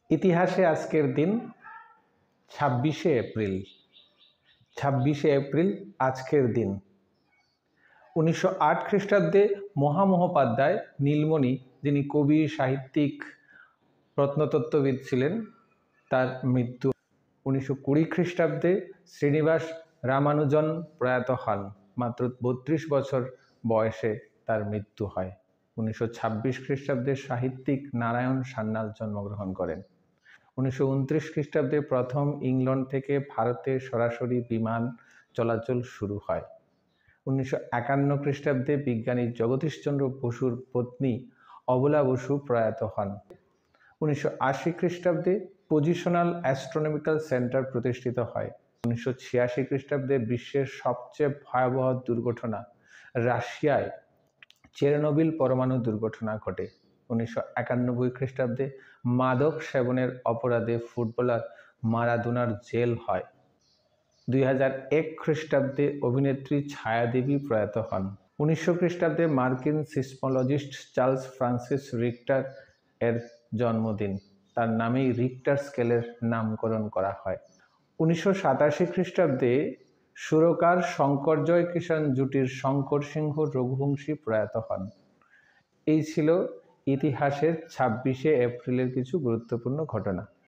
ইতিহাসে আজকের দিন 26শে এপ্রিল। 26শে এপ্রিল আজকের দিন 1908 খ্রিস্টাব্দে মহামহোপাধ্যায় নীলমণি, যিনি কবি, সাহিত্যিক, প্রত্নতত্ত্ববিদ ছিলেন, তার মৃত্যু। 1920 খ্রিস্টাব্দে শ্রীনিবাস রামানুজন প্রয়াত হন, মাত্র 32 বছর বয়সে তার মৃত্যু হয়। 1926 খ্রিস্টাব্দে সাহিত্যিক নারায়ণ সান্যাল জন্মগ্রহণ করেন। 1929 খ্রিস্টাব্দে প্রথম ইংল্যান্ড থেকে ভারতে সরাসরি বিমান চলাচল শুরু হয়। 1951 খ্রিস্টাব্দে বিজ্ঞানী জগদীশচন্দ্র বসুর পত্নী অবলা বসু প্রয়াত হন। 1980 খ্রিস্টাব্দে পজিশনাল অ্যাস্ট্রোনমিক্যাল সেন্টার প্রতিষ্ঠিত হয়। 1986 খ্রিস্টাব্দে বিশ্বের সবচেয়ে ভয়াবহ দুর্ঘটনা রাশিয়ায় চেরনোবিল পরমাণু দুর্ঘটনা ঘটে। 1991 খ্রিস্টাব্দে মাদক সেবনের অপরাধে ফুটবলার মারাদোনার জেল হয়। 2001 খ্রিস্টাব্দে অভিনেত্রী ছায়াদেবী প্রয়াত হন। 1900 খ্রিস্টাব্দে মার্কিন সিসমোলজিস্ট চার্লস ফ্রান্সিস রিক্টার এর জন্মদিন, তার নামেই রিক্টার স্কেলের নামকরণ করা হয়। 1987 খ্রিস্টাব্দে সুরকার শঙ্কর জয় কিষাণ জুটির শঙ্কর সিংহ রঘুবংশী প্রয়াত হন। এই ছিল ইতিহাসের 26শে এপ্রিলের কিছু গুরুত্বপূর্ণ ঘটনা।